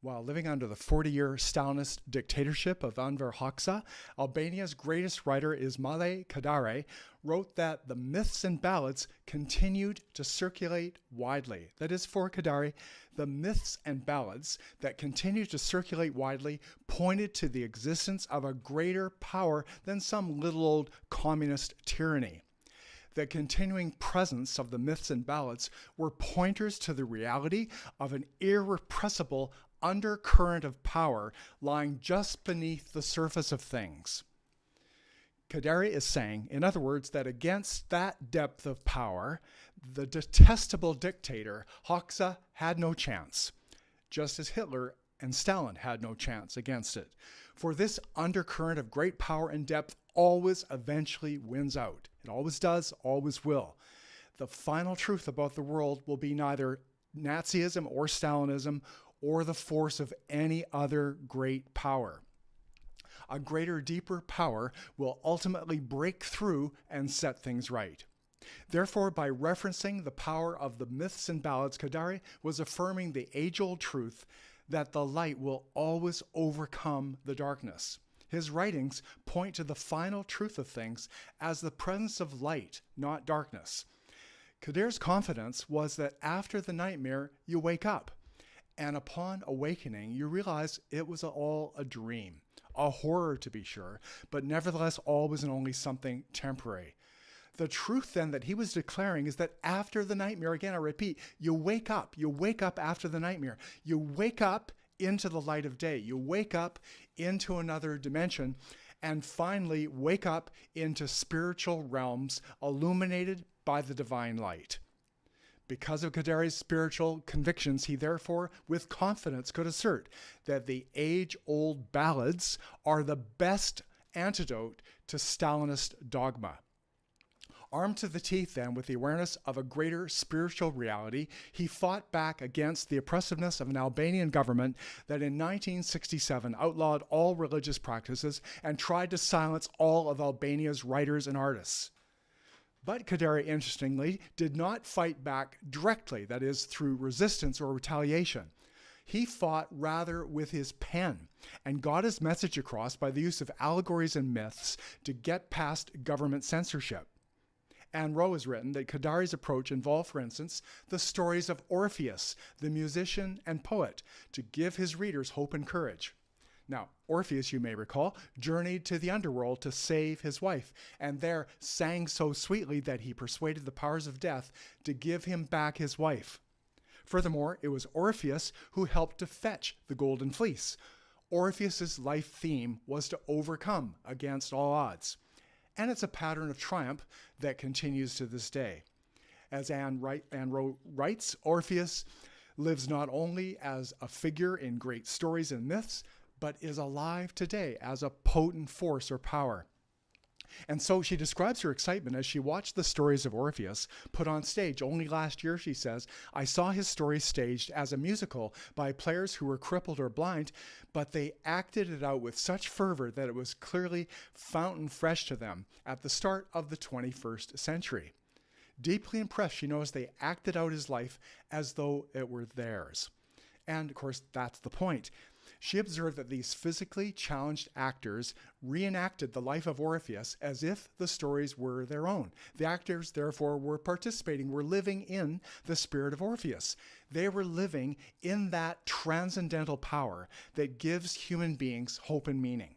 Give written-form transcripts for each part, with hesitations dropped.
While living under the 40-year Stalinist dictatorship of Enver Hoxha, Albania's greatest writer Ismail Kadare wrote that the myths and ballads continued to circulate widely. That is, for Kadare, the myths and ballads that continued to circulate widely pointed to the existence of a greater power than some little old communist tyranny. The continuing presence of the myths and ballads were pointers to the reality of an irrepressible undercurrent of power lying just beneath the surface of things. Kadare is saying, in other words, that against that depth of power, the detestable dictator Hoxha had no chance, just as Hitler and Stalin had no chance against it. For this undercurrent of great power and depth always eventually wins out. It always does, always will. The final truth about the world will be neither Nazism or Stalinism or the force of any other great power. A greater, deeper power will ultimately break through and set things right. Therefore, by referencing the power of the myths and ballads, Kadare was affirming the age-old truth that the light will always overcome the darkness. His writings point to the final truth of things as the presence of light, not darkness. Kadare's confidence was that after the nightmare, you wake up. And upon awakening, you realize it was all a dream, a horror to be sure, but nevertheless always and only something temporary. The truth then that he was declaring is that after the nightmare, again I repeat, you wake up after the nightmare. You wake up into the light of day. You wake up into another dimension and finally wake up into spiritual realms illuminated by the divine light. Because of Kadare's spiritual convictions, he therefore, with confidence, could assert that the age-old ballads are the best antidote to Stalinist dogma. Armed to the teeth, then, with the awareness of a greater spiritual reality, he fought back against the oppressiveness of an Albanian government that in 1967 outlawed all religious practices and tried to silence all of Albania's writers and artists. But Kadare, interestingly, did not fight back directly, that is, through resistance or retaliation. He fought rather with his pen and got his message across by the use of allegories and myths to get past government censorship. Anne Rowe has written that Kadare's approach involved, for instance, the stories of Orpheus, the musician and poet, to give his readers hope and courage. Now, Orpheus, you may recall, journeyed to the underworld to save his wife, and there sang so sweetly that he persuaded the powers of death to give him back his wife. Furthermore, it was Orpheus who helped to fetch the golden fleece. Orpheus's life theme was to overcome against all odds. And it's a pattern of triumph that continues to this day. As Anne Rowe writes, Orpheus lives not only as a figure in great stories and myths, but is alive today as a potent force or power. And so she describes her excitement as she watched the stories of Orpheus put on stage. Only last year, she says, I saw his stories staged as a musical by players who were crippled or blind, but they acted it out with such fervor that it was clearly fountain fresh to them at the start of the 21st century. Deeply impressed, she knows they acted out his life as though it were theirs. And of course, that's the point. She observed that these physically challenged actors reenacted the life of Orpheus as if the stories were their own. The actors, therefore, were participating, were living in the spirit of Orpheus. They were living in that transcendental power that gives human beings hope and meaning.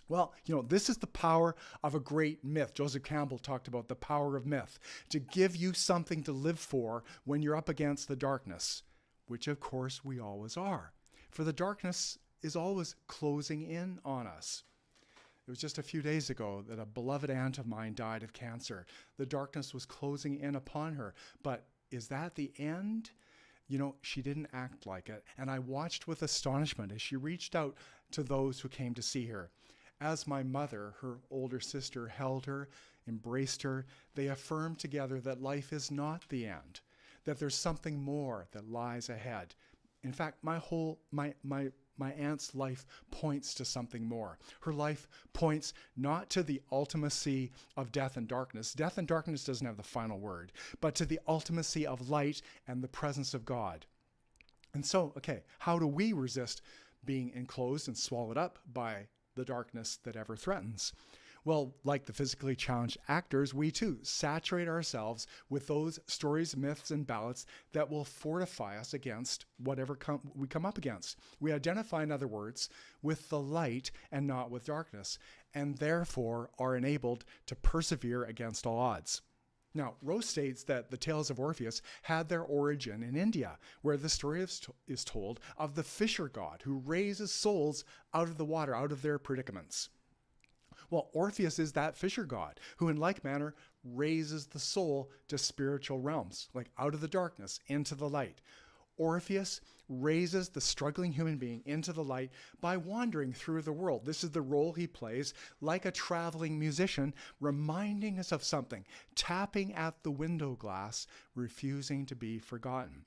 Well, this is the power of a great myth. Joseph Campbell talked about the power of myth, to give you something to live for when you're up against the darkness, which of course we always are. For the darkness is always closing in on us. It was just a few days ago that a beloved aunt of mine died of cancer. The darkness was closing in upon her. But is that the end? She didn't act like it. And I watched with astonishment as she reached out to those who came to see her. As my mother, her older sister, held her, embraced her, they affirmed together that life is not the end, that there's something more that lies ahead. In fact, my aunt's life points to something more. Her life points not to the ultimacy of death and darkness. Death and darkness doesn't have the final word, but to the ultimacy of light and the presence of God. And so, okay, how do we resist being enclosed and swallowed up by the darkness that ever threatens? Well, like the physically challenged actors, we too saturate ourselves with those stories, myths, and ballads that will fortify us against whatever we come up against. We identify, in other words, with the light and not with darkness, and therefore are enabled to persevere against all odds. Now, Rose states that the tales of Orpheus had their origin in India, where the story is told of the fisher god who raises souls out of the water, out of their predicaments. Well, Orpheus is that fisher god who in like manner raises the soul to spiritual realms, like out of the darkness into the light. Orpheus raises the struggling human being into the light by wandering through the world. This is the role he plays, like a traveling musician, reminding us of something, tapping at the window glass, refusing to be forgotten.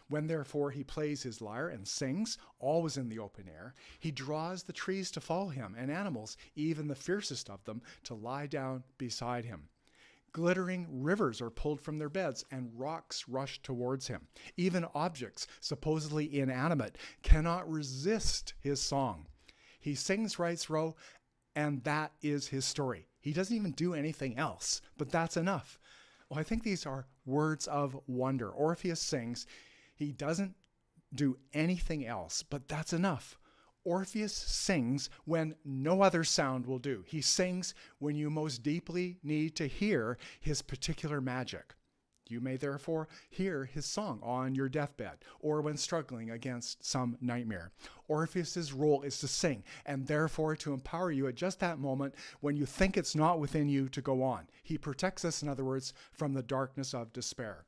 When therefore he plays his lyre and sings, always in the open air, he draws the trees to follow him and animals, even the fiercest of them, to lie down beside him. Glittering rivers are pulled from their beds and rocks rush towards him. Even objects, supposedly inanimate, cannot resist his song. He sings, writes Rowe, and that is his story. He doesn't even do anything else, but that's enough. Well, I think these are words of wonder. Orpheus sings. He doesn't do anything else, but that's enough. Orpheus sings when no other sound will do. He sings when you most deeply need to hear his particular magic. You may therefore hear his song on your deathbed or when struggling against some nightmare. Orpheus's role is to sing and therefore to empower you at just that moment when you think it's not within you to go on. He protects us, in other words, from the darkness of despair.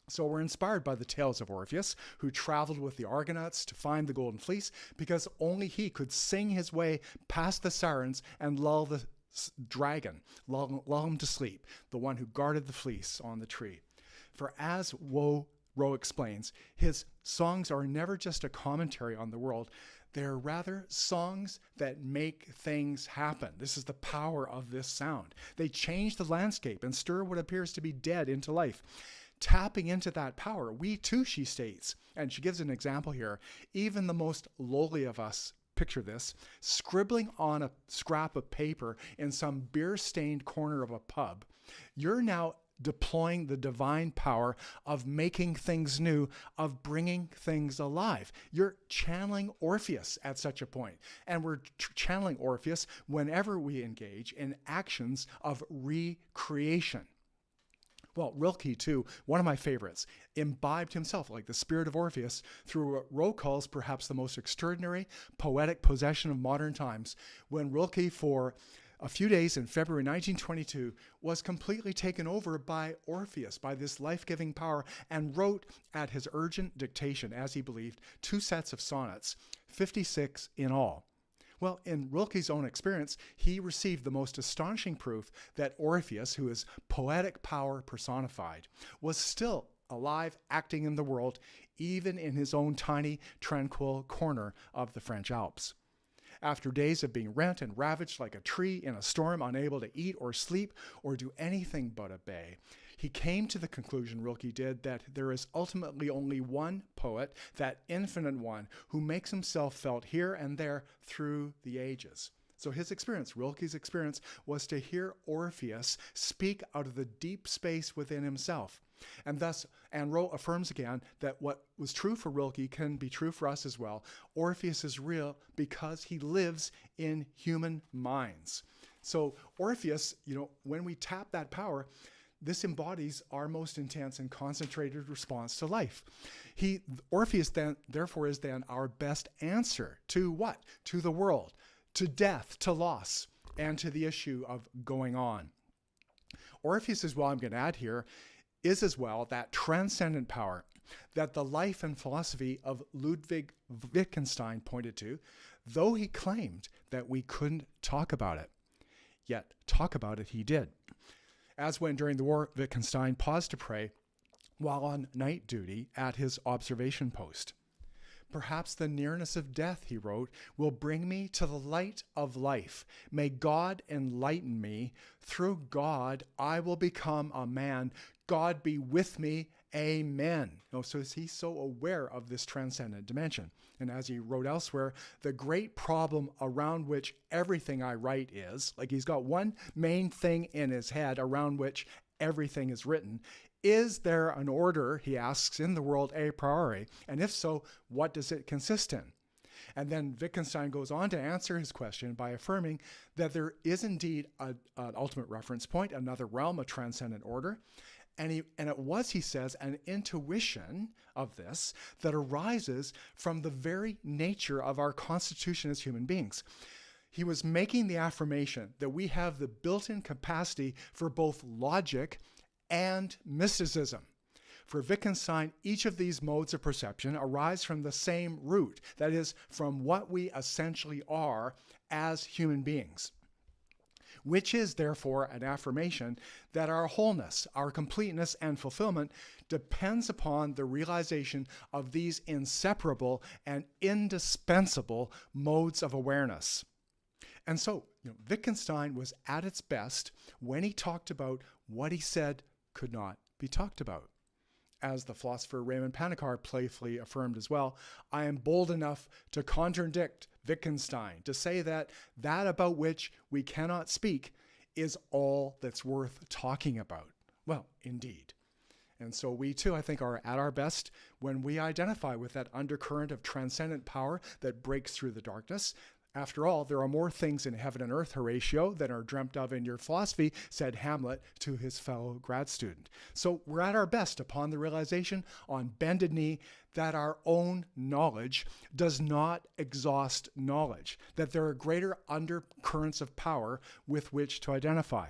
So we're inspired by the tales of Orpheus, who traveled with the Argonauts to find the Golden Fleece, because only he could sing his way past the sirens and lull the dragon, lull him to sleep, the one who guarded the fleece on the tree. For as Rowe explains, his songs are never just a commentary on the world. They're rather songs that make things happen. This is the power of this sound. They change the landscape and stir what appears to be dead into life. Tapping into that power, we too, she states, and she gives an example here, even the most lowly of us, picture this, scribbling on a scrap of paper in some beer-stained corner of a pub, you're now deploying the divine power of making things new, of bringing things alive. You're channeling Orpheus at such a point. And we're channeling Orpheus whenever we engage in actions of recreation. Well, Rilke, too, one of my favorites, imbibed himself, like the spirit of Orpheus, through what Rowe calls perhaps the most extraordinary poetic possession of modern times, when Rilke, for a few days in February 1922, was completely taken over by Orpheus, by this life-giving power, and wrote at his urgent dictation, as he believed, 2 sets of sonnets, 56 in all. Well, in Rilke's own experience, he received the most astonishing proof that Orpheus, who is poetic power personified, was still alive, acting in the world, even in his own tiny, tranquil corner of the French Alps. After days of being rent and ravaged like a tree in a storm, unable to eat or sleep or do anything but obey, he came to the conclusion, Rilke did, that there is ultimately only one poet, that infinite one, who makes himself felt here and there through the ages. So his experience, Rilke's experience, was to hear Orpheus speak out of the deep space within himself. And thus, and Rowe affirms again that what was true for Rilke can be true for us as well. Orpheus is real because he lives in human minds. So Orpheus, when we tap that power, this embodies our most intense and concentrated response to life. Orpheus therefore is our best answer to what? To the world, to death, to loss, and to the issue of going on. Orpheus, as well, I'm going to add here, is as well that transcendent power that the life and philosophy of Ludwig Wittgenstein pointed to, though he claimed that we couldn't talk about it. Yet talk about it he did. As when during the war, Wittgenstein paused to pray while on night duty at his observation post. Perhaps the nearness of death, he wrote, will bring me to the light of life. May God enlighten me. Through God, I will become a man. God be with me Amen. So he's so aware of this transcendent dimension. And as he wrote elsewhere, the great problem around which everything I write is, like he's got one main thing in his head around which everything is written. Is there an order, he asks, in the world a priori? And if so, what does it consist in? And then Wittgenstein goes on to answer his question by affirming that there is indeed an ultimate reference point, another realm, a transcendent order. And it was, he says, an intuition of this that arises from the very nature of our constitution as human beings. He was making the affirmation that we have the built-in capacity for both logic and mysticism. For Wittgenstein, each of these modes of perception arise from the same root, that is, from what we essentially are as human beings, which is therefore an affirmation that our wholeness, our completeness, and fulfillment depends upon the realization of these inseparable and indispensable modes of awareness. And so, Wittgenstein was at its best when he talked about what he said could not be talked about. As the philosopher Raymond Panikar playfully affirmed as well, I am bold enough to contradict Wittgenstein, to say that about which we cannot speak is all that's worth talking about. Well, indeed. And so we too, I think, are at our best when we identify with that undercurrent of transcendent power that breaks through the darkness. After all, there are more things in heaven and earth, Horatio, than are dreamt of in your philosophy, said Hamlet to his fellow grad student. So we're at our best upon the realization on bended knee that our own knowledge does not exhaust knowledge, that there are greater undercurrents of power with which to identify.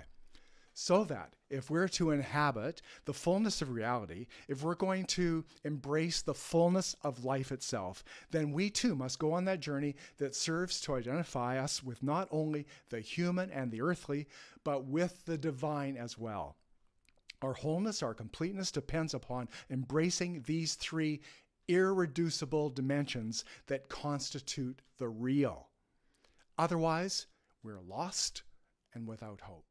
So that if we're to inhabit the fullness of reality, if we're going to embrace the fullness of life itself, then we too must go on that journey that serves to identify us with not only the human and the earthly, but with the divine as well. Our wholeness, our completeness depends upon embracing these three irreducible dimensions that constitute the real. Otherwise, we're lost and without hope.